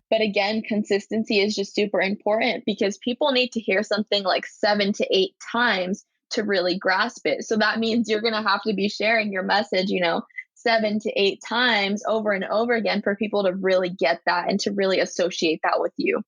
But again, consistency is just super important because people need to hear something like 7 to 8 times to really grasp it. So that means you're going to have to be sharing your message, 7 to 8 times over and over again for people to really get that and to really associate that with you.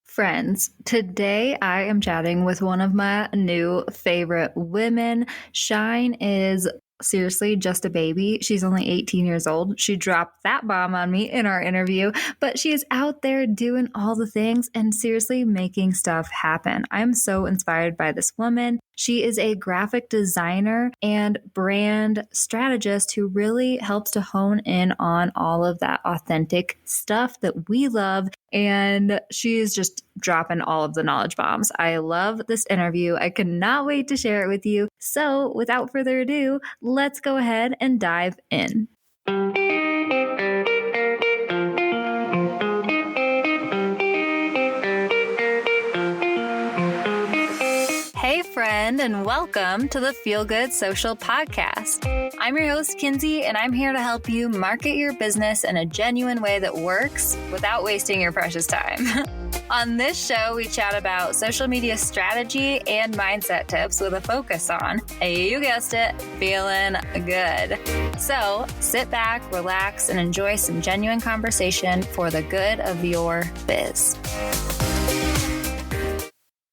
Friends, today I am chatting with one of my new favorite women. Shyne is seriously just a baby. She's only 18 years old. She dropped that bomb on me in our interview, but she is out there doing all the things and seriously making stuff happen. I'm so inspired by this woman. She is a graphic designer and brand strategist who really helps to hone in on all of that authentic stuff that we love. And she is just dropping all of the knowledge bombs. I love this interview. I cannot wait to share it with you. So without further ado, let's go ahead and dive in. Hey, friend, and welcome to the Feel Good Social Podcast. I'm your host, Kinsey, and I'm here to help you market your business in a genuine way that works without wasting your precious time. On this show, we chat about social media strategy and mindset tips with a focus on, you guessed it, feeling good. So sit back, relax, and enjoy some genuine conversation for the good of your biz.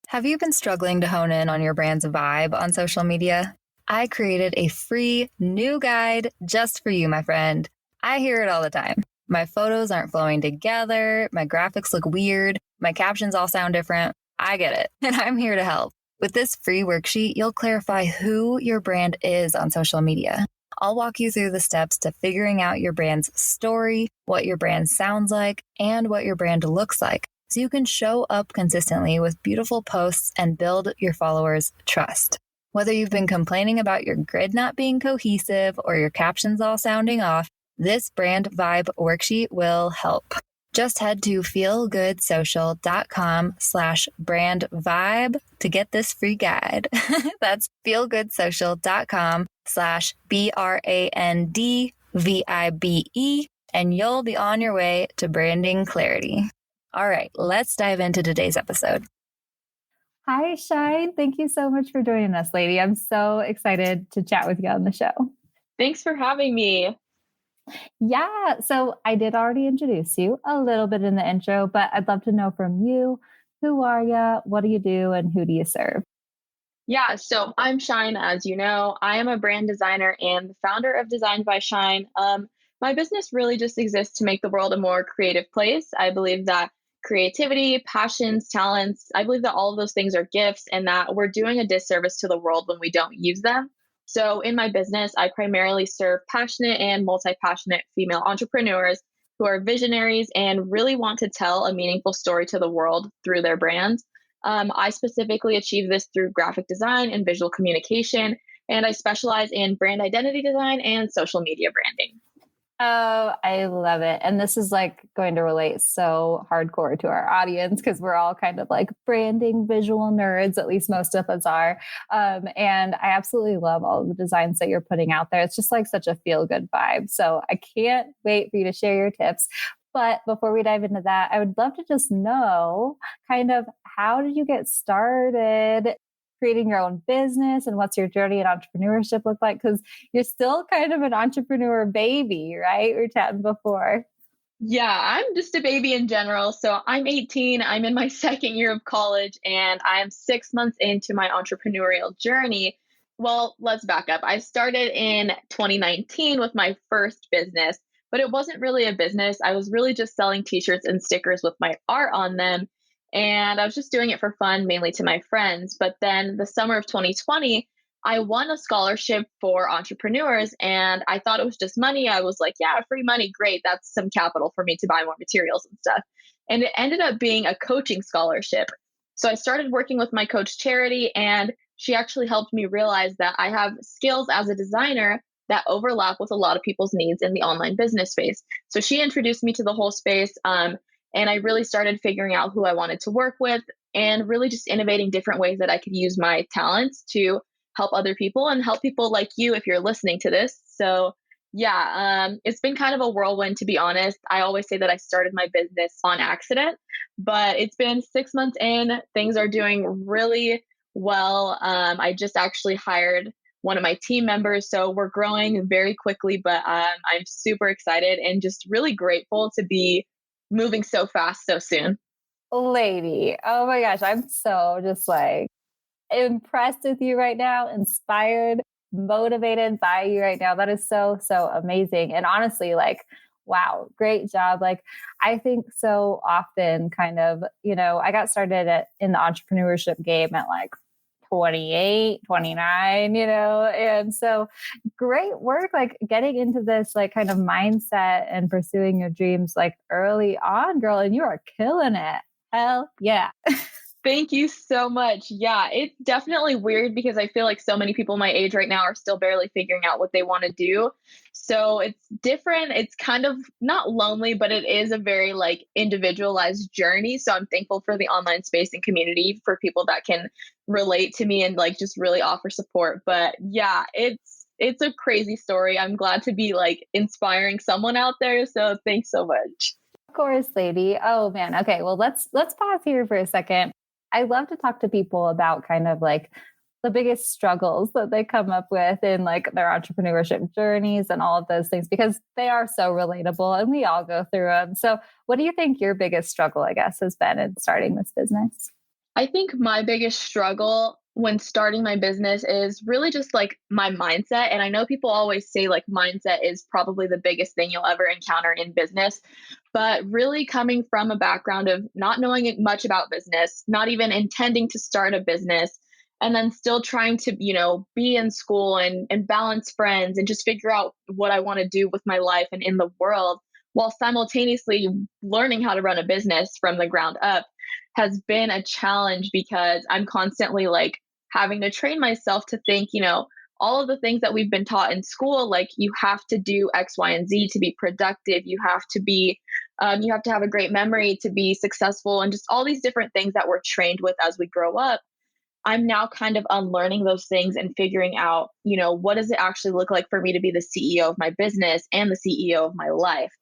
Have you been struggling to hone in on your brand's vibe on social media? I created a free new guide just for you, my friend. I hear it all the time. My photos aren't flowing together. My graphics look weird. My captions all sound different. I get it, and I'm here to help. With this free worksheet, you'll clarify who your brand is on social media. I'll walk you through the steps to figuring out your brand's story, what your brand sounds like, and what your brand looks like, so you can show up consistently with beautiful posts and build your followers' trust. Whether you've been complaining about your grid not being cohesive or your captions all sounding off, this brand vibe worksheet will help. Just head to feelgoodsocial.com/brand vibe to get this free guide. That's feelgoodsocial.com/BRANDVIBE, and you'll be on your way to branding clarity. All right, let's dive into today's episode. Hi, Shyne. Thank you so much for joining us, lady. I'm so excited to chat with you on the show. Thanks for having me. Yeah, so I did already introduce you a little bit in the intro, but I'd love to know from you, who are you, what do you do, and who do you serve? Yeah, so I'm Shyne, as you know. I am a brand designer and the founder of Design by Shyne. My business really just exists to make the world a more creative place. I believe that creativity, passions, talents, I believe that all of those things are gifts and that we're doing a disservice to the world when we don't use them. So in my business, I primarily serve passionate and multi-passionate female entrepreneurs who are visionaries and really want to tell a meaningful story to the world through their brands. I specifically achieve this through graphic design and visual communication, and I specialize in brand identity design and social media branding. Oh, I love it. And this is like going to relate so hardcore to our audience because we're all kind of like branding visual nerds, at least most of us are. And I absolutely love all of the designs that you're putting out there. It's just like such a feel good vibe. So I can't wait for you to share your tips. But before we dive into that, I would love to just know kind of how did you get started creating your own business and what's your journey in entrepreneurship look like? Because you're still kind of an entrepreneur baby, right? We were chatting before. Yeah, I'm just a baby in general. So I'm 18, I'm in my second year of college, and I am 6 months into my entrepreneurial journey. Well, let's back up. I started in 2019 with my first business, but it wasn't really a business. I was really just selling t-shirts and stickers with my art on them. And I was just doing it for fun, mainly to my friends. But then the summer of 2020, I won a scholarship for entrepreneurs and I thought it was just money. I was like, yeah, free money. Great. That's some capital for me to buy more materials and stuff. And it ended up being a coaching scholarship. So I started working with my coach, Charity, and she actually helped me realize that I have skills as a designer that overlap with a lot of people's needs in the online business space. So she introduced me to the whole space. And I really started figuring out who I wanted to work with and really just innovating different ways that I could use my talents to help other people and help people like you if you're listening to this. So It's been kind of a whirlwind, to be honest. I always say that I started my business on accident, but it's been 6 months in. Things are doing really well. I just actually hired one of my team members, so we're growing very quickly, but I'm super excited and just really grateful to be moving so fast so soon. Lady, oh my gosh, I'm so just like impressed with you right now, inspired, motivated by you right now. That is so, so amazing. And honestly, like, wow, great job. Like, I think so often, kind of, I got started in the entrepreneurship game at like 28, 29, and so great work, like getting into this, like, kind of mindset and pursuing your dreams, like early on, girl. And you are killing it. Hell yeah. Thank you so much. Yeah, it's definitely weird because I feel like so many people my age right now are still barely figuring out what they want to do. So it's different. It's kind of not lonely, but it is a very like individualized journey. So I'm thankful for the online space and community for people that can relate to me and like just really offer support. But yeah, it's a crazy story. I'm glad to be like inspiring someone out there. So thanks so much. Of course, lady. Oh man. Okay. Well, let's pause here for a second. I love to talk to people about kind of like the biggest struggles that they come up with in like their entrepreneurship journeys and all of those things, because they are so relatable and we all go through them. So, what do you think your biggest struggle, I guess, has been in starting this business? I think my biggest struggle when starting my business is really just like my mindset. And I know people always say like mindset is probably the biggest thing you'll ever encounter in business. But really coming from a background of not knowing much about business, not even intending to start a business, and then still trying to, be in school and balance friends and just figure out what I want to do with my life and in the world while simultaneously learning how to run a business from the ground up has been a challenge because I'm constantly like having to train myself to think, all of the things that we've been taught in school, like you have to do X, Y, and Z to be productive. You have to have a great memory to be successful, and just all these different things that we're trained with as we grow up. I'm now kind of unlearning those things and figuring out, what does it actually look like for me to be the CEO of my business and the CEO of my life.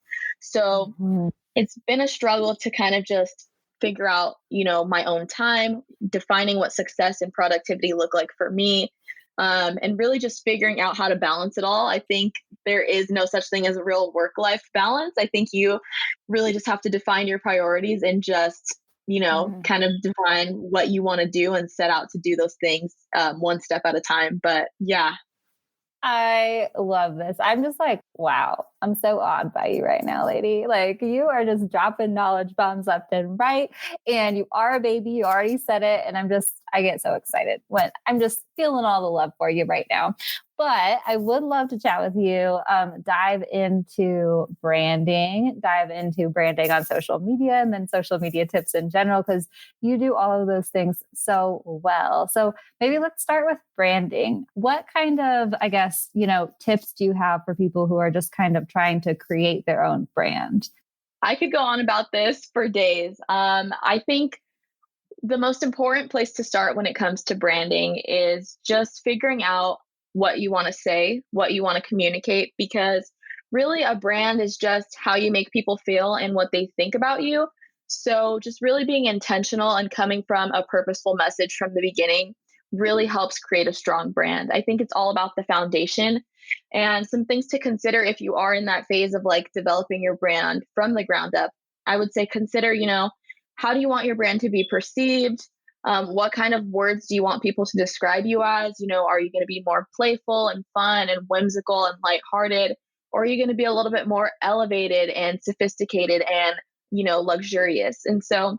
So Mhm. it's been a struggle to kind of just figure out, my own time, defining what success and productivity look like for me, and really just figuring out how to balance it all. I think there is no such thing as a real work life balance. I think you really just have to define your priorities and just, Mhm. kind of define what you want to do and set out to do those things one step at a time. But yeah. I love this. I'm just like, wow, I'm so awed by you right now, lady. Like, you are just dropping knowledge bombs left and right. And you are a baby. You already said it. And I get so excited when I'm just feeling all the love for you right now. But I would love to chat with you, dive into branding on social media and then social media tips in general, because you do all of those things so well. So, maybe let's start with branding. What kind of, I guess, tips do you have for people who are just kind of trying to create their own brand? I could go on about this for days. I think the most important place to start when it comes to branding is just figuring out what you want to say, what you want to communicate, because really a brand is just how you make people feel and what they think about you. So, just really being intentional and coming from a purposeful message from the beginning really helps create a strong brand. I think it's all about the foundation and some things to consider if you are in that phase of like developing your brand from the ground up. I would say consider, how do you want your brand to be perceived? What kind of words do you want people to describe you as? Are you going to be more playful and fun and whimsical and lighthearted? Or are you going to be a little bit more elevated and sophisticated and, luxurious? And so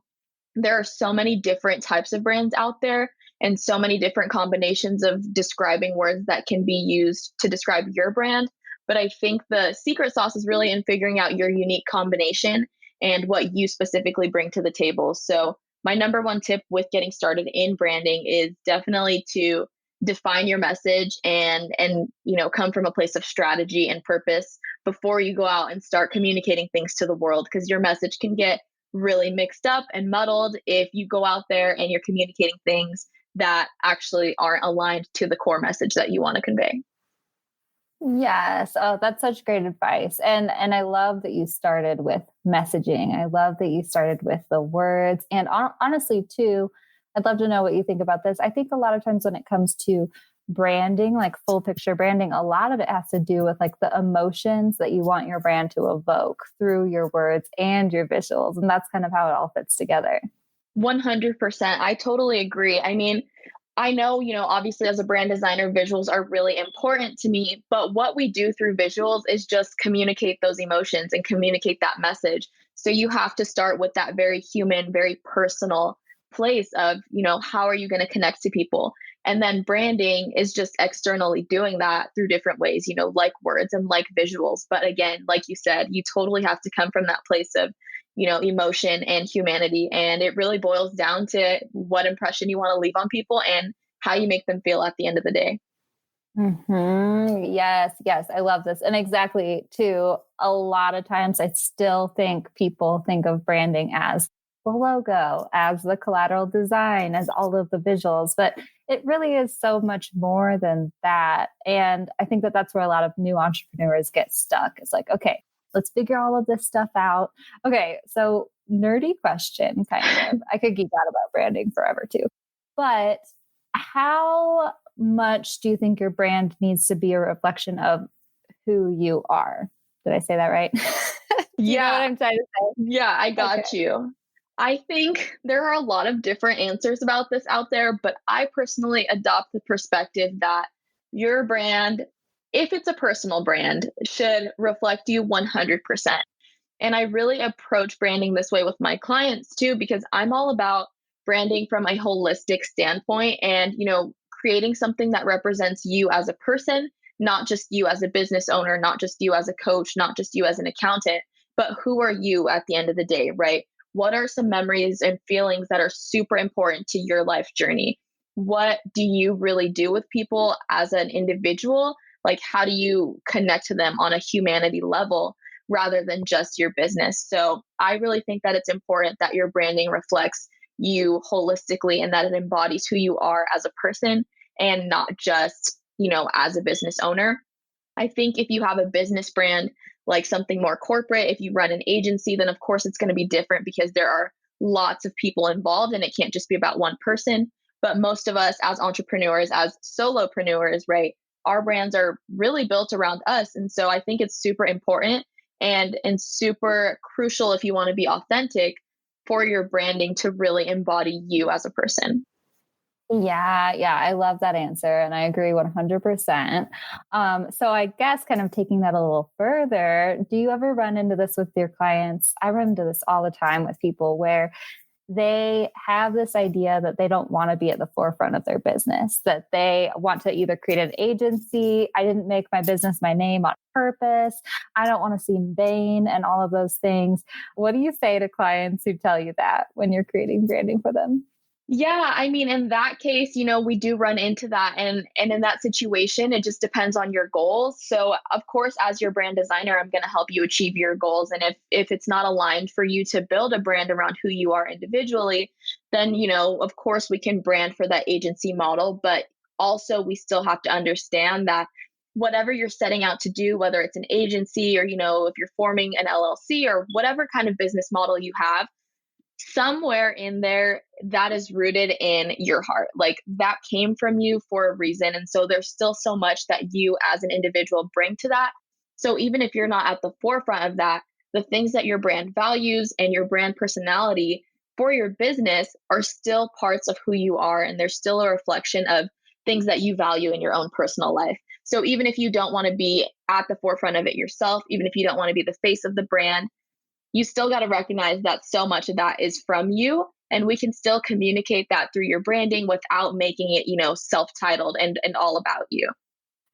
there are so many different types of brands out there and so many different combinations of describing words that can be used to describe your brand. But I think the secret sauce is really in figuring out your unique combination and what you specifically bring to the table. So, my number one tip with getting started in branding is definitely to define your message and come from a place of strategy and purpose before you go out and start communicating things to the world, because your message can get really mixed up and muddled if you go out there and you're communicating things that actually aren't aligned to the core message that you want to convey. Yes. Oh, that's such great advice. And I love that you started with messaging. I love that you started with the words. And honestly, too, I'd love to know what you think about this. I think a lot of times when it comes to branding, like full picture branding, a lot of it has to do with like the emotions that you want your brand to evoke through your words and your visuals. And that's kind of how it all fits together. 100%. I totally agree. I mean, I know, obviously as a brand designer, visuals are really important to me, but what we do through visuals is just communicate those emotions and communicate that message. So you have to start with that very human, very personal place of, how are you going to connect to people? And then branding is just externally doing that through different ways, like words and like visuals. But again, like you said, you totally have to come from that place of emotion and humanity. And it really boils down to what impression you want to leave on people and how you make them feel at the end of the day. Yes, yes, I love this. And exactly, too, a lot of times I still think people think of branding as the logo, as the collateral design, as all of the visuals, but it really is so much more than that. And I think that that's where a lot of new entrepreneurs get stuck. It's like, okay, let's figure all of this stuff out. Okay, so nerdy question, kind of. I could geek out about branding forever, too. But how much do you think your brand needs to be a reflection of who you are? Did I say that right? Do you know what Yeah, I'm trying to yeah, I say? Okay. got you. I think there are a lot of different answers about this out there, but I personally adopt the perspective that your brand, if it's a personal brand, should reflect you 100%. And I really approach branding this way with my clients too, because I'm all about branding from a holistic standpoint and, creating something that represents you as a person, not just you as a business owner, not just you as a coach, not just you as an accountant, but who are you at the end of the day, right? What are some memories and feelings that are super important to your life journey? What do you really do with people as an individual? Like, how do you connect to them on a humanity level? Rather than just your business. So I really think that it's important that your branding reflects you holistically and that it embodies who you are as a person and not just, as a business owner. I think if you have a business brand, like something more corporate, if you run an agency, then of course it's going to be different because there are lots of people involved and it can't just be about one person. But most of us as entrepreneurs, as solopreneurs, right, our brands are really built around us. And so I think it's super important and super crucial if you want to be authentic for your branding to really embody you as a person. Yeah, yeah, I love that answer. And I agree 100%. So I guess kind of taking that a little further, do you ever run into this with your clients? I run into this all the time with people where they have this idea that they don't want to be at the forefront of their business, that they want to either create an agency. I didn't make my business my name on purpose. I don't want to seem vain and all of those things. What do you say to clients who tell you that when you're creating branding for them? Yeah, I mean, in that case, we do run into that, and in that situation, it just depends on your goals. So, of course, as your brand designer, I'm going to help you achieve your goals. And if it's not aligned for you to build a brand around who you are individually, then of course, we can brand for that agency model. But also, we still have to understand that whatever you're setting out to do, whether it's an agency or if you're forming an LLC or whatever kind of business model you have somewhere in there that is rooted in your heart. Like that came from you for a reason. And so there's still so much that you as an individual bring to that. So even if you're not at the forefront of that, the things that your brand values and your brand personality for your business are still parts of who you are. And there's still a reflection of things that you value in your own personal life. So even if you don't want to be at the forefront of it yourself, even if you don't want to be the face of the brand, you still got to recognize that so much of that is from you. And we can still communicate that through your branding without making it, self-titled and all about you.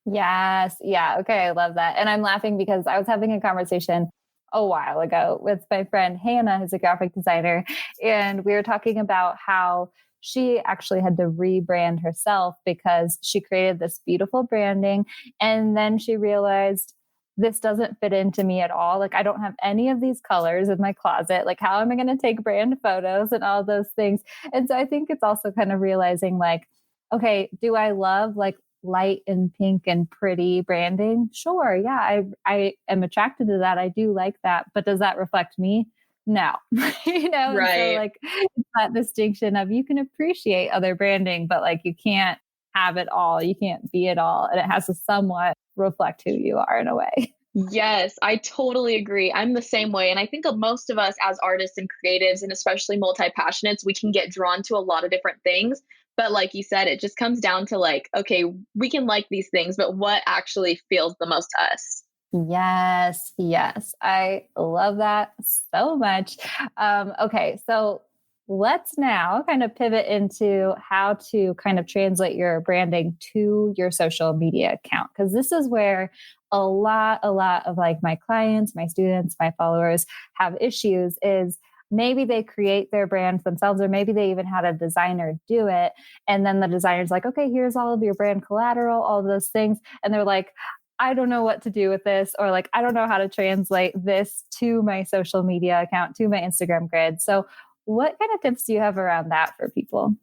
Yes. Yeah. Okay. I love that. And I'm laughing because I was having a conversation a while ago with my friend Hannah, who's a graphic designer. And we were talking about how she actually had to rebrand herself because she created this beautiful branding. And then she realized this doesn't fit into me at all. Like, I don't have any of these colors in my closet. Like, how am I going to take brand photos and all those things? And so I think it's also kind of realizing, like, okay, do I love like light and pink and pretty branding, sure, yeah, I am attracted to that. I do like that. But does that reflect me? No. And so Right. like it's that distinction of you can appreciate other branding, but like you can't have it all. You can't be it all. And it has to somewhat reflect who you are in a way. Yes, I totally agree. I'm the same way. And I think of most of us as artists and creatives, and especially multi passionates, we can get drawn to a lot of different things. But like you said, it just comes down to like, okay, we can like these things, but what actually feels the most to us? Yes, yes. I love that so much. Okay, so let's now kind of pivot into how to kind of translate your branding to your social media account. Because this is where a lot of like my clients, my students, my followers have issues is maybe they create their brand themselves, or maybe they even had a designer do it. And then the designer's like, okay, here's all of your brand collateral, all of those things. And they're like, I don't know what to do with this, or like, I don't know how to translate this to my social media account, to my Instagram grid. So, what kind of tips do you have around that for people?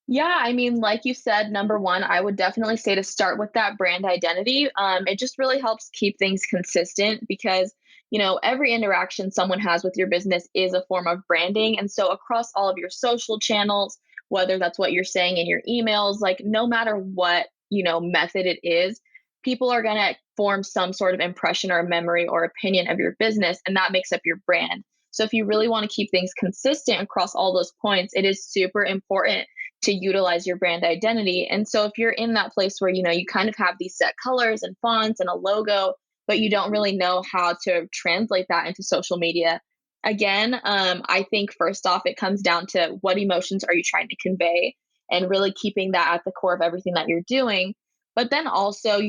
Yeah, I mean, like you said, number one, I would definitely say to start with that brand identity. It just really helps keep things consistent because, every interaction someone has with your business is a form of branding. And so, across all of your social channels, whether that's what you're saying in your emails, like no matter what, method it is, people are going to form some sort of impression or memory or opinion of your business, and that makes up your brand. So, if you really want to keep things consistent across all those points, it is super important to utilize your brand identity. And so if you're in that place where, you kind of have these set colors and fonts and a logo, but you don't really know how to translate that into social media, again, I think first off, it comes down to what emotions are you trying to convey and really keeping that at the core of everything that you're doing. But then also,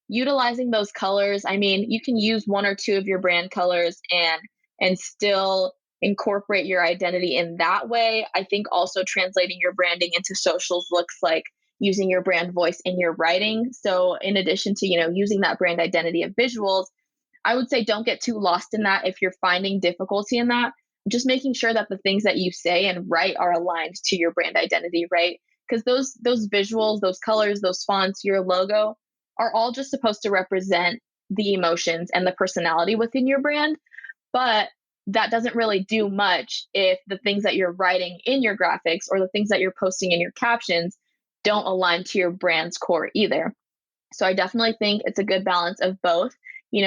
utilizing those colors. I mean, you can use one or two of your brand colors and still incorporate your identity in that way. I think also translating your branding into socials looks like using your brand voice in your writing. So in addition to, using that brand identity of visuals, I would say don't get too lost in that if you're finding difficulty in that. Just making sure that the things that you say and write are aligned to your brand identity, right? Because those visuals, those colors, those fonts, your logo are all just supposed to represent the emotions and the personality within your brand. But that doesn't really do much if the things that you're writing in your graphics or the things that you're posting in your captions don't align to your brand's core either. So I definitely think it's a good balance of both,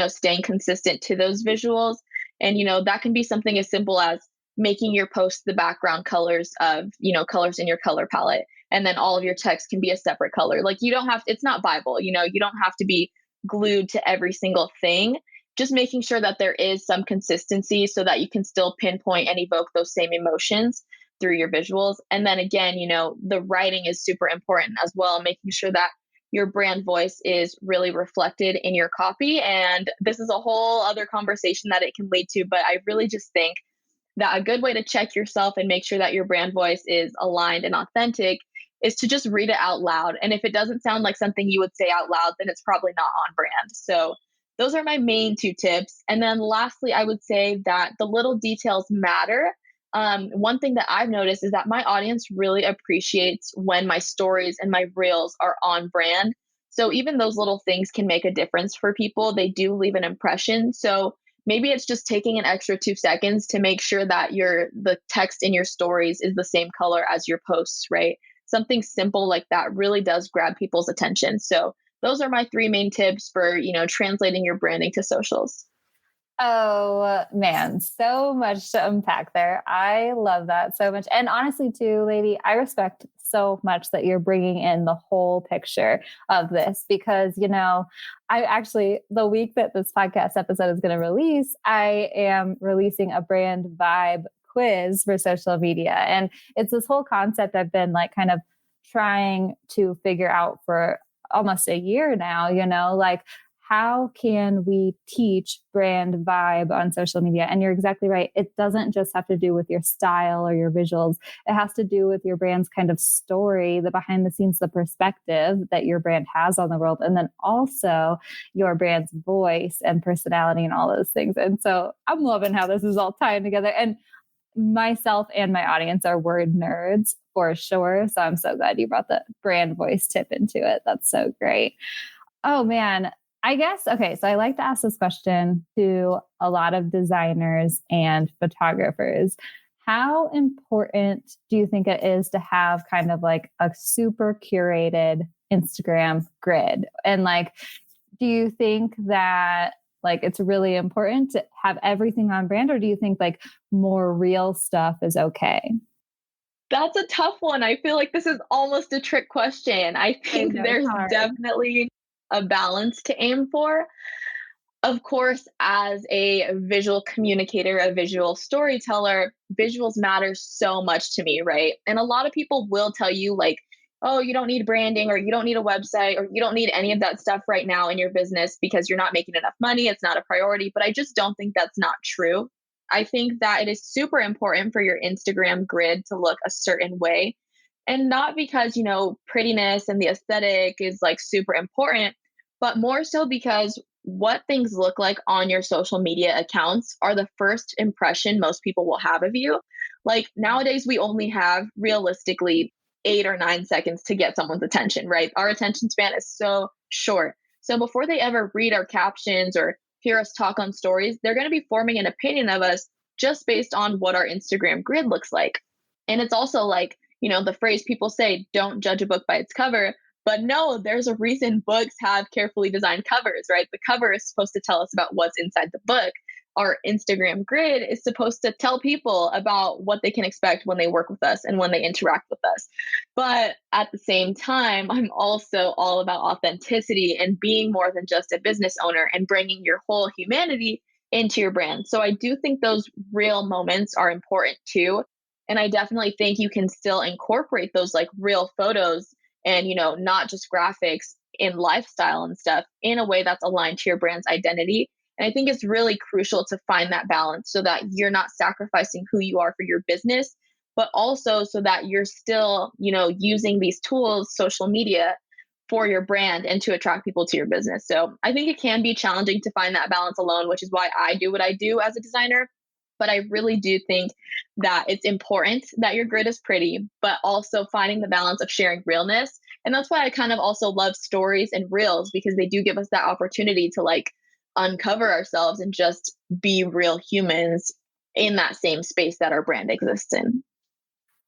staying consistent to those visuals. And, that can be something as simple as making your post the background colors of, colors in your color palette. And then all of your text can be a separate color. Like you don't have, it's not Bible, you don't have to be glued to every single thing. Just making sure that there is some consistency so that you can still pinpoint and evoke those same emotions through your visuals. And then again, the writing is super important as well, making sure that your brand voice is really reflected in your copy. And this is a whole other conversation that it can lead to, but I really just think that a good way to check yourself and make sure that your brand voice is aligned and authentic is to just read it out loud. And if it doesn't sound like something you would say out loud, then it's probably not on brand. So those are my main two tips. And then lastly, I would say that the little details matter. One thing that I've noticed is that my audience really appreciates when my stories and my reels are on brand. So even those little things can make a difference for people. They do leave an impression. So maybe it's just taking an extra 2 seconds to make sure that the text in your stories is the same color as your posts, right? Something simple like that really does grab people's attention. So those are my three main tips for, translating your branding to socials. Oh man, so much to unpack there. I love that so much. And honestly, too, lady, I respect so much that you're bringing in the whole picture of this because, I actually, the week that this podcast episode is going to release, I am releasing a brand vibe quiz for social media. And it's this whole concept I've been like kind of trying to figure out for almost a year now, like how can we teach brand vibe on social media? And you're exactly right. It doesn't just have to do with your style or your visuals. It has to do with your brand's kind of story, the behind the scenes, the perspective that your brand has on the world. And then also your brand's voice and personality and all those things. And so I'm loving how this is all tying together. And myself and my audience are word nerds for sure. So I'm so glad you brought the brand voice tip into it. That's so great. Oh man. I guess, okay. So I like to ask this question to a lot of designers and photographers. How important do you think it is to have kind of like a super curated Instagram grid? And like, do you think that like it's really important to have everything on brand, or do you think like more real stuff is okay? That's a tough one. I feel like this is almost a trick question. I I think know it's there's hard. definitely a balance to aim for. Of course, as a visual communicator, a visual storyteller, visuals matter so much to me, right? And a lot of people will tell you, like, oh, you don't need branding, or you don't need a website, or you don't need any of that stuff right now in your business because you're not making enough money. It's not a priority. But I just don't think that's not true. I think that it is super important for your Instagram grid to look a certain way. And not because, prettiness and the aesthetic is like super important, but more so because what things look like on your social media accounts are the first impression most people will have of you. Like nowadays, we only have realistically 8 or 9 seconds to get someone's attention, right? Our attention span is so short. So before they ever read our captions or hear us talk on stories, they're going to be forming an opinion of us just based on what our Instagram grid looks like. And it's also like, the phrase people say, don't judge a book by its cover. But no, there's a reason books have carefully designed covers, right? The cover is supposed to tell us about what's inside the book. Our Instagram grid is supposed to tell people about what they can expect when they work with us and when they interact with us. But at the same time, I'm also all about authenticity and being more than just a business owner and bringing your whole humanity into your brand. So I do think those real moments are important too. And I definitely think you can still incorporate those like real photos and not just graphics in lifestyle and stuff in a way that's aligned to your brand's identity. And I think it's really crucial to find that balance so that you're not sacrificing who you are for your business, but also so that you're still using these tools, social media, for your brand and to attract people to your business. So I think it can be challenging to find that balance alone, which is why I do what I do as a designer. But I really do think that it's important that your grid is pretty, but also finding the balance of sharing realness. And that's why I kind of also love stories and reels, because they do give us that opportunity to like uncover ourselves and just be real humans in that same space that our brand exists in.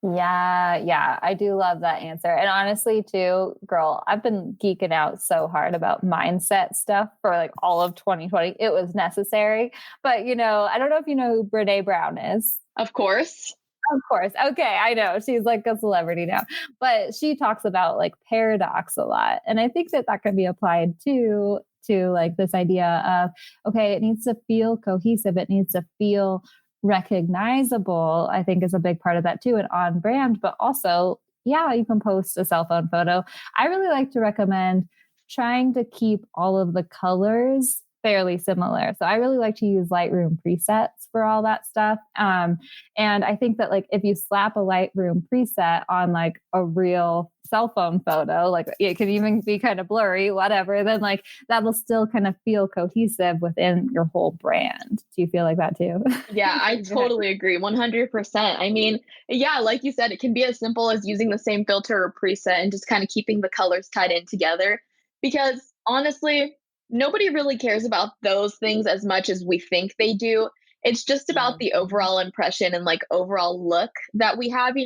Yeah, yeah, I do love that answer. And honestly, too, girl, I've been geeking out so hard about mindset stuff for like all of 2020. It was necessary. But, I don't know if you know who Brene Brown is. Of course. Of course. Okay. I know she's like a celebrity now, but she talks about like paradox a lot. And I think that that can be applied to like this idea of, okay, it needs to feel cohesive. It needs to feel recognizable, I think is a big part of that too, and on brand, but also, yeah, you can post a cell phone photo. I really like to recommend trying to keep all of the colors fairly similar. So I really like to use Lightroom presets for all that stuff. And I think that like if you slap a Lightroom preset on like a real cell phone photo, like it can even be kind of blurry, whatever, then like that'll still kind of feel cohesive within your whole brand. Do you feel like that too? Yeah, I totally agree. 100%. I mean, yeah, like you said, it can be as simple as using the same filter or preset and just kind of keeping the colors tied in together. Because honestly, nobody really cares about those things as much as we think they do. It's just about the overall impression and like overall look that we have.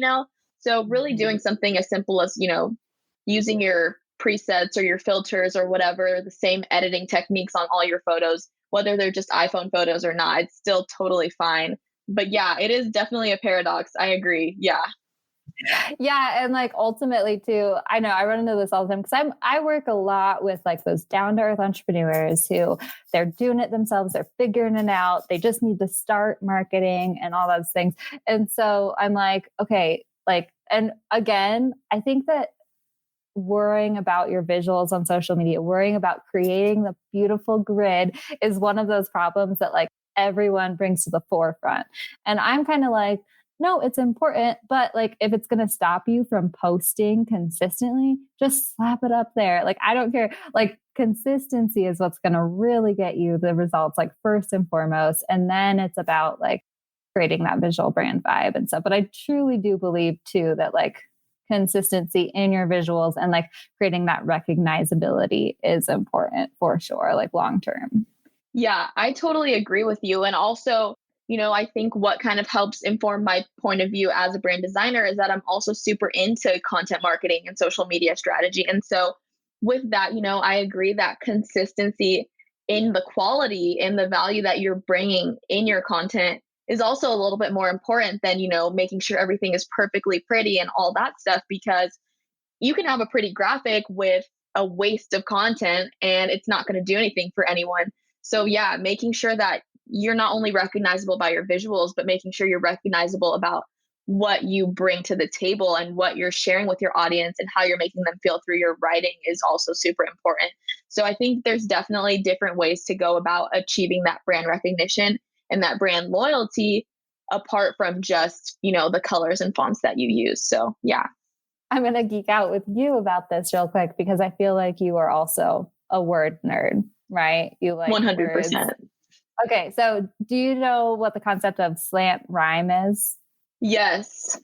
So really doing something as simple as, using your presets or your filters or whatever, the same editing techniques on all your photos, whether they're just iPhone photos or not, it's still totally fine. But yeah, it is definitely a paradox. I agree. Yeah. Yeah, and like ultimately too, I know I run into this all the time because I work a lot with like those down to earth entrepreneurs who they're doing it themselves, they're figuring it out, they just need to start marketing and all those things. And so I'm like, okay, like, and again, I think that worrying about your visuals on social media, worrying about creating the beautiful grid is one of those problems that like everyone brings to the forefront. And I'm kind of like, no, it's important, but like if it's going to stop you from posting consistently, just slap it up there. Like I don't care. Like consistency is what's going to really get you the results, like first and foremost. And then it's about like creating that visual brand vibe and stuff. But I truly do believe too that like consistency in your visuals and like creating that recognizability is important for sure, like long term. Yeah, I totally agree with you. And also, I think what kind of helps inform my point of view as a brand designer is that I'm also super into content marketing and social media strategy. And so, with that, I agree that consistency in the quality and the value that you're bringing in your content is also a little bit more important than, making sure everything is perfectly pretty and all that stuff, because you can have a pretty graphic with a waste of content and it's not going to do anything for anyone. So, yeah, making sure that you're not only recognizable by your visuals, but making sure you're recognizable about what you bring to the table and what you're sharing with your audience and how you're making them feel through your writing is also super important. So, I think there's definitely different ways to go about achieving that brand recognition and that brand loyalty apart from just, the colors and fonts that you use. So, yeah. I'm going to geek out with you about this real quick because I feel like you are also a word nerd, right? You like 100%. words. Okay. So do you know what the concept of slant rhyme is? Yes.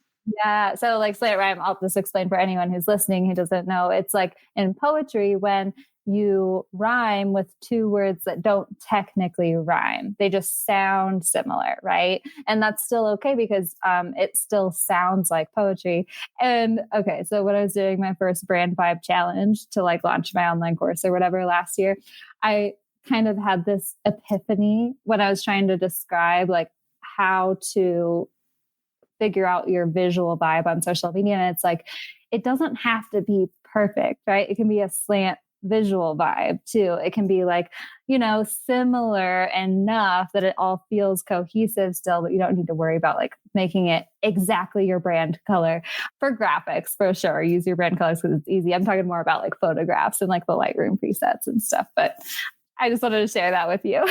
Yeah. So like slant rhyme, I'll just explain for anyone who's listening who doesn't know. It's like in poetry when you rhyme with two words that don't technically rhyme. They just sound similar, right? And that's still okay because it still sounds like poetry. And okay, so when I was doing my first brand vibe challenge to like launch my online course or whatever last year, I kind of had this epiphany when I was trying to describe like how to figure out your visual vibe on social media. And it's like, it doesn't have to be perfect, right? It can be a slant visual vibe too. It can be like, similar enough that it all feels cohesive still, but you don't need to worry about like making it exactly your brand color. For graphics, for sure, use your brand colors because it's easy. I'm talking more about like photographs and like the Lightroom presets and stuff, but I just wanted to share that with you.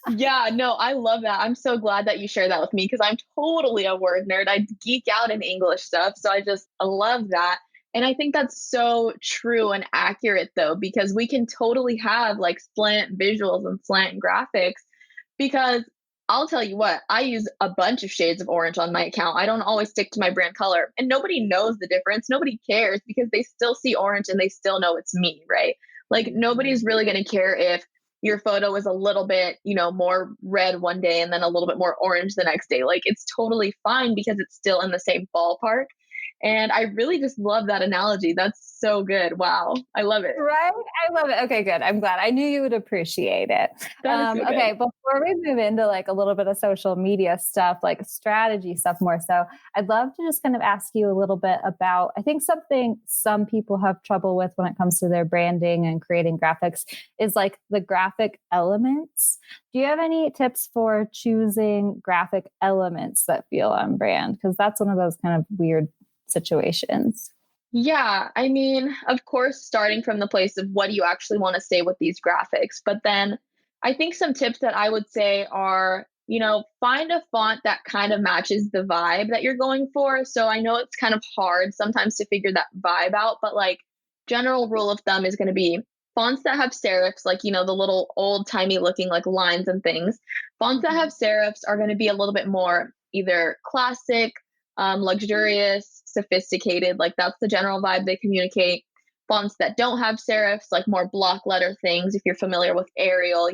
Yeah, no, I love that. I'm so glad that you share that with me because I'm totally a word nerd. I geek out in English stuff. So I love that. And I think that's so true and accurate though, because we can totally have like slant visuals and slant graphics because I'll tell you what, I use a bunch of shades of orange on my account. I don't always stick to my brand color and nobody knows the difference. Nobody cares because they still see orange and they still know it's me, right? Like nobody's really going to care if your photo is a little bit, more red one day and then a little bit more orange the next day. Like it's totally fine because it's still in the same ballpark. And I really just love that analogy. That's so good. Wow. I love it. Right? I love it. Okay, good. I'm glad. I knew you would appreciate it. That is so okay, good. before we move into like a little bit of social media stuff, like strategy stuff more so, I'd love to just kind of ask you a little bit about, I think something some people have trouble with when it comes to their branding and creating graphics is like the graphic elements. Do you have any tips for choosing graphic elements that feel on brand? Because that's one of those kind of weird situations. Yeah, I mean, of course, starting from the place of what do you actually want to say with these graphics. But then I think some tips that I would say are, find a font that kind of matches the vibe that you're going for. So I know it's kind of hard sometimes to figure that vibe out, but like general rule of thumb is going to be fonts that have serifs, like, the little old timey looking like lines and things. Fonts that have serifs are going to be a little bit more either classic, luxurious, sophisticated. Like that's the general vibe they communicate. Fonts that don't have serifs, like more block letter things, if you're familiar with Arial,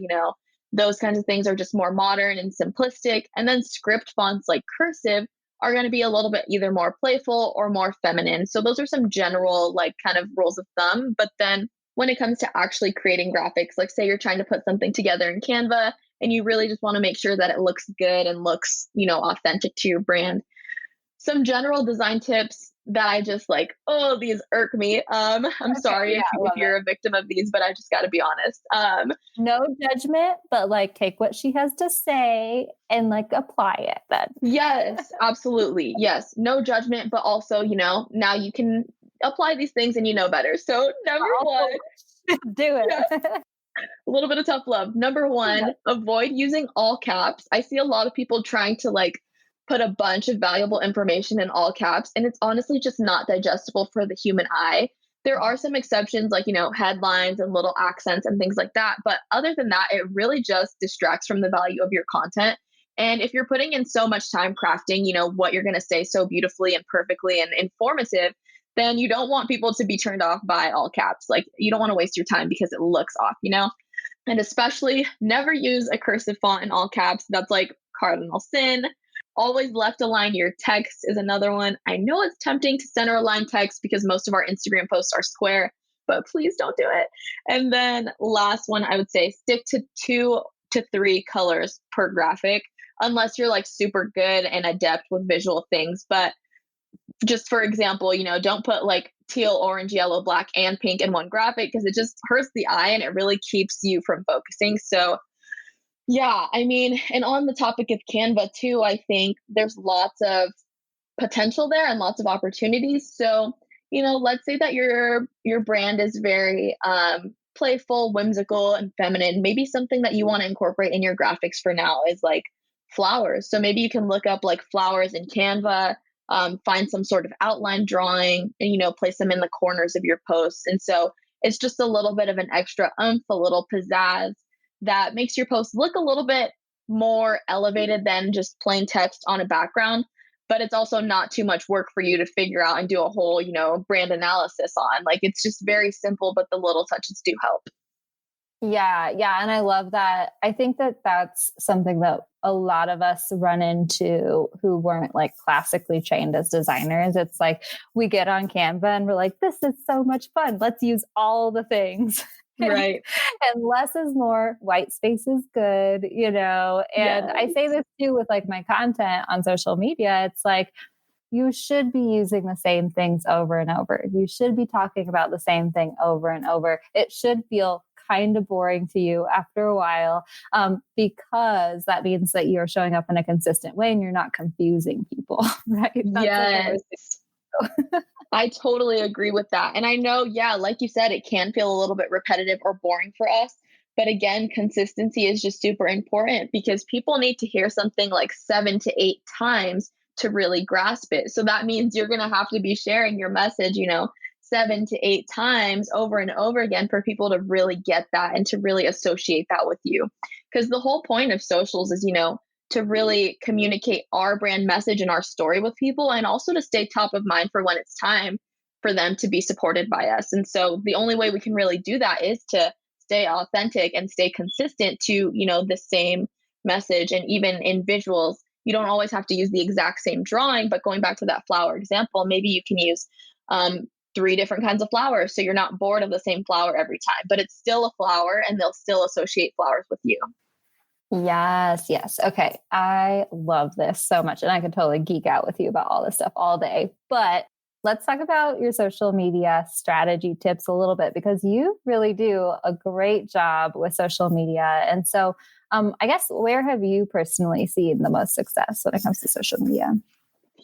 those kinds of things are just more modern and simplistic. And then script fonts like cursive are going to be a little bit either more playful or more feminine. So those are some general like kind of rules of thumb. But then when it comes to actually creating graphics, like say you're trying to put something together in Canva and you really just want to make sure that it looks good and looks, authentic to your brand. Some general design tips that I just like, oh, these irk me. I'm sorry if you're a victim of these, but I just got to be honest. No judgment, but like take what she has to say and like apply it then. Yes, absolutely. Yes. No judgment, but also, now you can apply these things and you know better. So number one, do it. Yeah. A little bit of tough love. Number one, avoid using all caps. I see a lot of people trying to like put a bunch of valuable information in all caps, and it's honestly just not digestible for the human eye. There are some exceptions like, headlines and little accents and things like that. But other than that, it really just distracts from the value of your content. And if you're putting in so much time crafting, what you're going to say so beautifully and perfectly and informative, then you don't want people to be turned off by all caps. Like you don't want to waste your time because it looks off. And especially never use a cursive font in all caps. That's like cardinal sin. Always left align your text is another one. I know it's tempting to center align text because most of our Instagram posts are square, but please don't do it. And then last one, I would say stick to 2 to 3 colors per graphic, unless you're like super good and adept with visual things. But just for example, don't put like teal, orange, yellow, black, and pink in one graphic because it just hurts the eye and it really keeps you from focusing. So yeah, I mean, and on the topic of Canva too, I think there's lots of potential there and lots of opportunities. So, let's say that your brand is very playful, whimsical, and feminine. Maybe something that you want to incorporate in your graphics for now is like flowers. So maybe you can look up like flowers in Canva, find some sort of outline drawing, and place them in the corners of your posts. And so it's just a little bit of an extra oomph, a little pizzazz that makes your post look a little bit more elevated than just plain text on a background. But it's also not too much work for you to figure out and do a whole, brand analysis on. Like it's just very simple, but the little touches do help. Yeah. Yeah. And I love that. I think that that's something that a lot of us run into who weren't like classically trained as designers. It's like we get on Canva and we're like, this is so much fun. Let's use all the things. Right. And less is more. White space is good, And Yes. I say this too with like my content on social media. It's like, you should be using the same things over and over. You should be talking about the same thing over and over. It should feel kind of boring to you after a while, because that means that you're showing up in a consistent way and you're not confusing people, right? That's yes. I totally agree with that. And I know, yeah, like you said, it can feel a little bit repetitive or boring for us. But again, consistency is just super important because people need to hear something like 7 to 8 times to really grasp it. So that means you're going to have to be sharing your message, 7 to 8 times over and over again for people to really get that and to really associate that with you. Because the whole point of socials is, to really communicate our brand message and our story with people, and also to stay top of mind for when it's time for them to be supported by us. And so the only way we can really do that is to stay authentic and stay consistent to, the same message. And even in visuals, you don't always have to use the exact same drawing, but going back to that flower example, maybe you can use 3 different kinds of flowers. So you're not bored of the same flower every time, but it's still a flower and they'll still associate flowers with you. Yes. Yes. Okay. I love this so much. And I could totally geek out with you about all this stuff all day. But let's talk about your social media strategy tips a little bit, because you really do a great job with social media. And so I guess, where have you personally seen the most success when it comes to social media?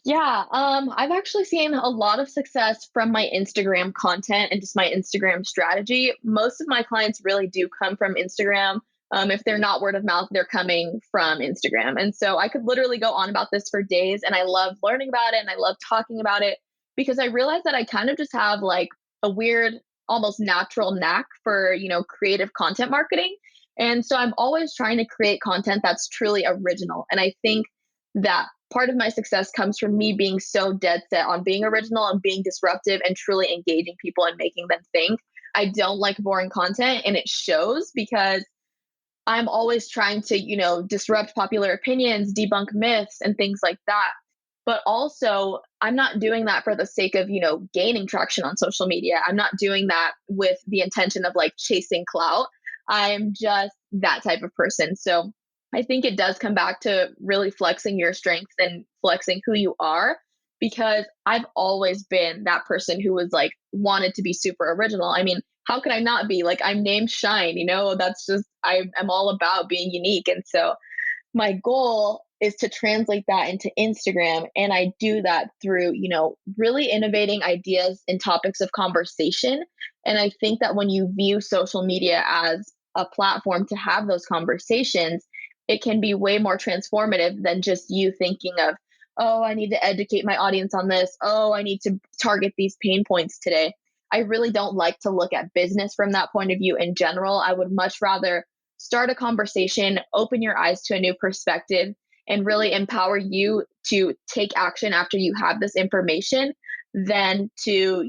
Yeah, I've actually seen a lot of success from my Instagram content and just my Instagram strategy. Most of my clients really do come from Instagram. If they're not word of mouth, they're coming from Instagram. And so I could literally go on about this for days, and I love learning about it and I love talking about it because I realize that I kind of just have like a weird, almost natural knack for, creative content marketing. And so I'm always trying to create content that's truly original. And I think that part of my success comes from me being so dead set on being original and being disruptive and truly engaging people and making them think. I don't like boring content, and it shows because I'm always trying to, disrupt popular opinions, debunk myths, and things like that. But also, I'm not doing that for the sake of, gaining traction on social media. I'm not doing that with the intention of like chasing clout. I'm just that type of person. So I think it does come back to really flexing your strengths and flexing who you are, because I've always been that person who was like wanted to be super original. I mean, how could I not be? Like, I'm named Shyne, that's just, I'm all about being unique. And so my goal is to translate that into Instagram. And I do that through, really innovating ideas and topics of conversation. And I think that when you view social media as a platform to have those conversations, it can be way more transformative than just you thinking of, oh, I need to educate my audience on this. Oh, I need to target these pain points today. I really don't like to look at business from that point of view in general. I would much rather start a conversation, open your eyes to a new perspective, and really empower you to take action after you have this information than to,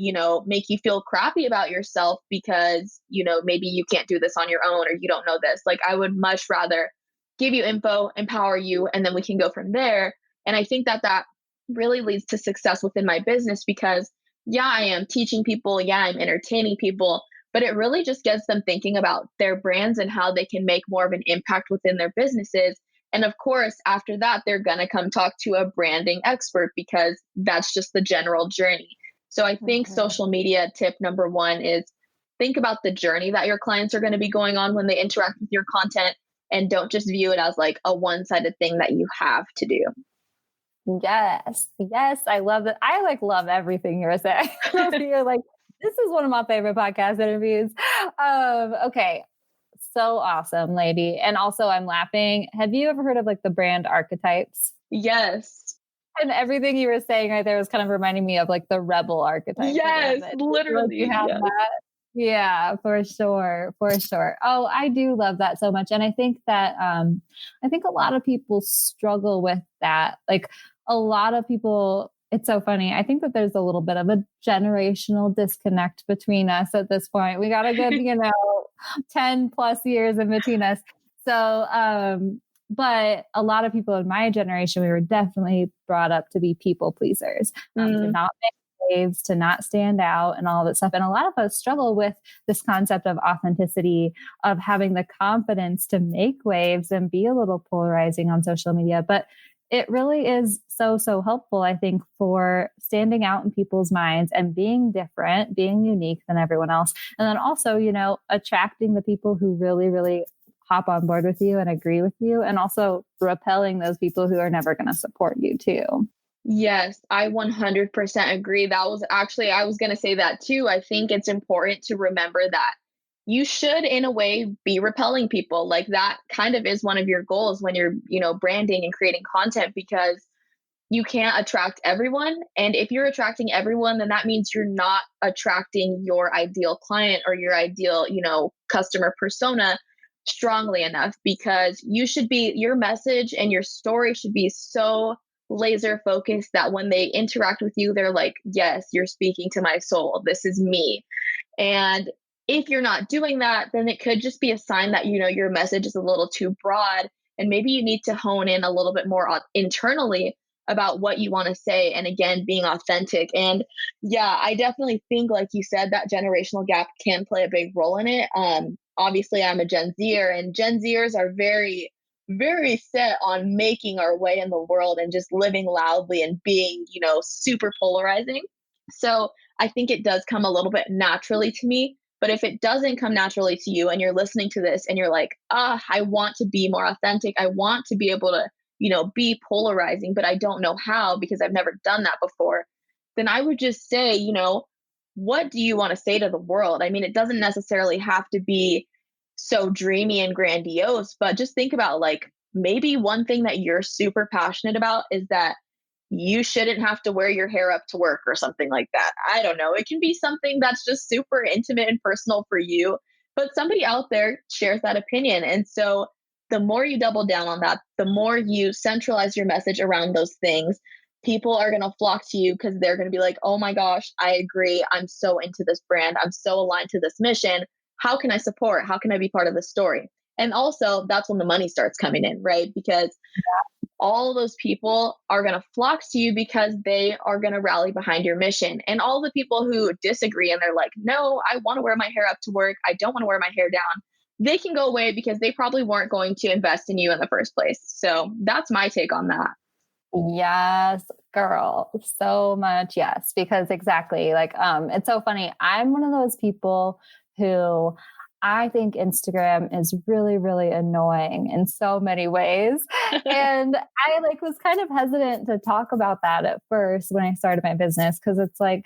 make you feel crappy about yourself because, maybe you can't do this on your own or you don't know this. Like, I would much rather give you info, empower you, and then we can go from there. And I think that that really leads to success within my business because, yeah, I am teaching people, yeah, I'm entertaining people, but it really just gets them thinking about their brands and how they can make more of an impact within their businesses. And of course, after that, they're going to come talk to a branding expert because that's just the general journey. So I think social media tip number one is think about the journey that your clients are going to be going on when they interact with your content, and don't just view it as like a one-sided thing that you have to do. Yes. Yes. I love it. I love everything you're saying. You're like, this is one of my favorite podcast interviews. Okay. So awesome, lady. And also I'm laughing. Have you ever heard of like the brand archetypes? Yes. And everything you were saying right there was kind of reminding me of like the rebel archetype. Yes, literally. You have that. Yeah, for sure. For sure. Oh, I do love that so much. And I think that, I think a lot of people struggle with that. Like a lot of people, it's so funny. I think that there's a little bit of a generational disconnect between us at this point. We got a good, 10 plus years in between us. So, but a lot of people in my generation, we were definitely brought up to be people pleasers, to not make waves, to not stand out and all that stuff. And a lot of us struggle with this concept of authenticity, of having the confidence to make waves and be a little polarizing on social media. But it really is so, so helpful, I think, for standing out in people's minds and being different, being unique than everyone else. And then also, attracting the people who really, really hop on board with you and agree with you, and also repelling those people who are never going to support you too. Yes, I 100% agree. That was actually, I was going to say that too. I think it's important to remember that you should, in a way, be repelling people. Like that kind of is one of your goals when you're, branding and creating content, because you can't attract everyone. And if you're attracting everyone, then that means you're not attracting your ideal client or your ideal, customer persona strongly enough, because your message and your story should be so laser focused that when they interact with you, they're like, yes, you're speaking to my soul. This is me. And if you're not doing that, then it could just be a sign that, your message is a little too broad. And maybe you need to hone in a little bit more internally about what you want to say. And again, being authentic. And yeah, I definitely think, like you said, that generational gap can play a big role in it. Obviously, I'm a Gen Zer, and Gen Zers are very, very set on making our way in the world and just living loudly and being, super polarizing. So I think it does come a little bit naturally to me. But if it doesn't come naturally to you and you're listening to this and you're like, I want to be more authentic, I want to be able to, be polarizing, but I don't know how because I've never done that before, then I would just say, what do you want to say to the world? I mean, it doesn't necessarily have to be so dreamy and grandiose, but just think about like maybe one thing that you're super passionate about is that you shouldn't have to wear your hair up to work or something like that. I don't know. It can be something that's just super intimate and personal for you, but somebody out there shares that opinion. And so the more you double down on that, the more you centralize your message around those things, people are going to flock to you because they're going to be like, oh my gosh, I agree. I'm so into this brand. I'm so aligned to this mission. How can I support? How can I be part of the story? And also, that's when the money starts coming in, right? Because all those people are going to flock to you because they are going to rally behind your mission. And all the people who disagree and they're like, no, I want to wear my hair up to work, I don't want to wear my hair down, they can go away because they probably weren't going to invest in you in the first place. So that's my take on that. Yes, girl. So much. Yes. Because exactly. Like, it's so funny. I'm one of those people who I think Instagram is really, really annoying in so many ways. And I was kind of hesitant to talk about that at first when I started my business, because it's like,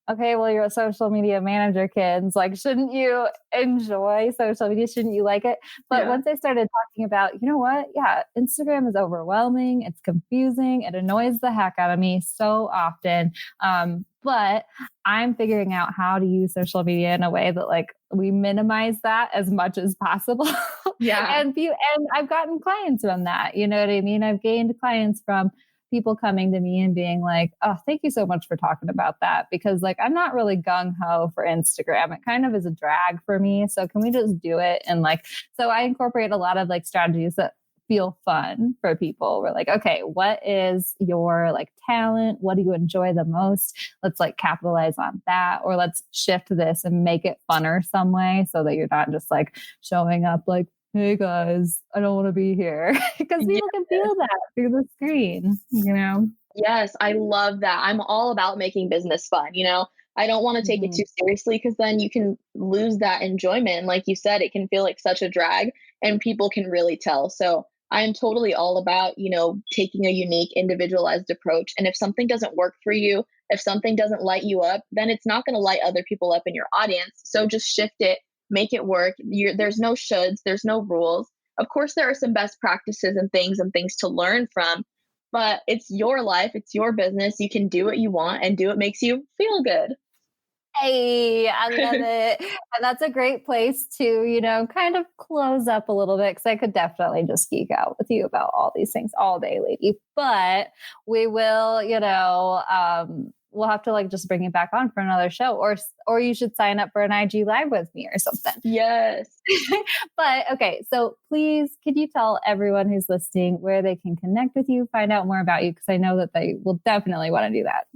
okay, well, you're a social media manager, kids. Like, shouldn't you enjoy social media? Shouldn't you like it? But once I started talking about, you know what? Yeah, Instagram is overwhelming. It's confusing. It annoys the heck out of me so often. But I'm figuring out how to use social media in a way that like we minimize that as much as possible. Yeah. And I've gotten clients from that. You know what I mean? I've gained clients from people coming to me and being like, oh, thank you so much for talking about that. Because like, I'm not really gung ho for Instagram. It kind of is a drag for me. So can we just do it? And like, so I incorporate a lot of like strategies that feel fun for people. We're like, okay, what is your like talent? What do you enjoy the most? Let's like capitalize on that, or let's shift this and make it funner some way so that you're not just like showing up like, hey guys, I don't want to be here. Because people can feel that through the screen, you know? Yes, I love that. I'm all about making business fun. I don't want to take it too seriously because then you can lose that enjoyment. And like you said, it can feel like such a drag and people can really tell. So I'm totally all about, taking a unique, individualized approach. And if something doesn't work for you, if something doesn't light you up, then it's not going to light other people up in your audience. So just shift it, make it work. There's no shoulds, there's no rules. Of course, there are some best practices and things to learn from, but it's your life, it's your business. You can do what you want and do what makes you feel good. Hey, I love it. And that's a great place to, kind of close up a little bit, because I could definitely just geek out with you about all these things all day, lady. But we will, we'll have to like just bring you back on for another show, or you should sign up for an IG live with me or something. Yes. But okay, so please, could you tell everyone who's listening where they can connect with you, find out more about you? Because I know that they will definitely want to do that.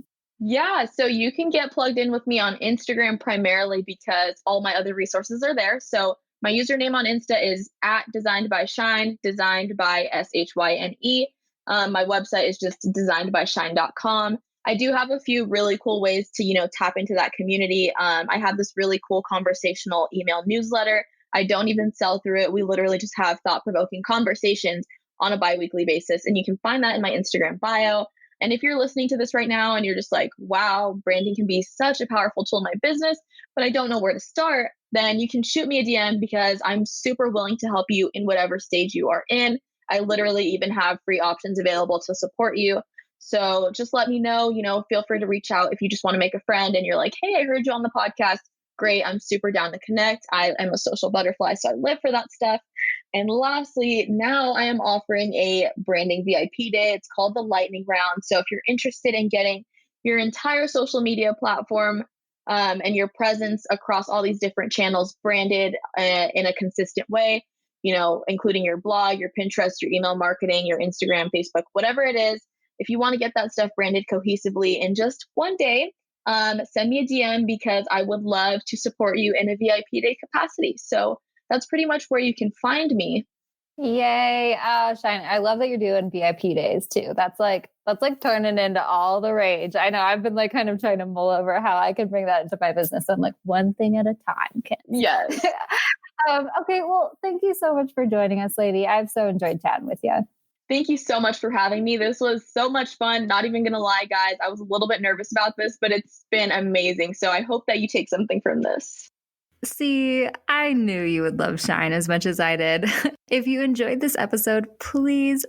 Yeah, so you can get plugged in with me on Instagram primarily because all my other resources are there. So my username on Insta is @designedbyshyne, designed by SHYNE. My website is just designedbyshyne.com. I do have a few really cool ways to, tap into that community. I have this really cool conversational email newsletter. I don't even sell through it. We literally just have thought-provoking conversations on a bi-weekly basis. And you can find that in my Instagram bio. And if you're listening to this right now and you're just like, wow, branding can be such a powerful tool in my business, but I don't know where to start, then you can shoot me a DM because I'm super willing to help you in whatever stage you are in. I literally even have free options available to support you. So just let me know, feel free to reach out if you just want to make a friend and you're like, hey, I heard you on the podcast. Great. I'm super down to connect. I am a social butterfly, so I live for that stuff. And lastly, now I am offering a branding VIP day. It's called the Lightning Round. So if you're interested in getting your entire social media platform and your presence across all these different channels branded in a consistent way, including your blog, your Pinterest, your email marketing, your Instagram, Facebook, whatever it is, if you want to get that stuff branded cohesively in just one day, send me a DM because I would love to support you in a VIP day capacity. So that's pretty much where you can find me. Yay. Shyne, I love that you're doing VIP days too. That's like turning into all the rage. I know I've been like kind of trying to mull over how I can bring that into my business. I'm like one thing at a time, Kinsey. Yes. Okay. Well, thank you so much for joining us, lady. I've so enjoyed chatting with you. Thank you so much for having me. This was so much fun. Not even going to lie, guys. I was a little bit nervous about this, but it's been amazing. So I hope that you take something from this. See, I knew you would love Shyne as much as I did. If you enjoyed this episode, please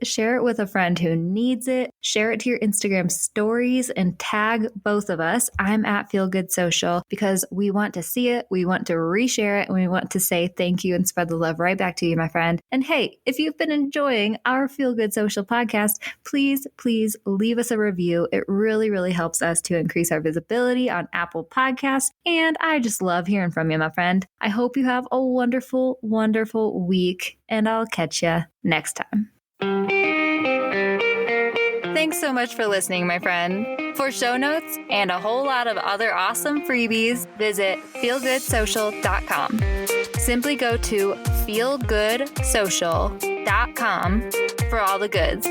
share it with a friend who needs it. Share it to your Instagram stories and tag both of us. I'm at Feel Good Social because we want to see it. We want to reshare it. And we want to say thank you and spread the love right back to you, my friend. And hey, if you've been enjoying our Feel Good Social podcast, please leave us a review. It really, really helps us to increase our visibility on Apple Podcasts. And I just love hearing from you, my friend. I hope you have a wonderful, wonderful week, and I'll catch you next time. Thanks so much for listening, my friend. For show notes and a whole lot of other awesome freebies, visit feelgoodsocial.com. Simply go to feelgoodsocial.com for all the goods.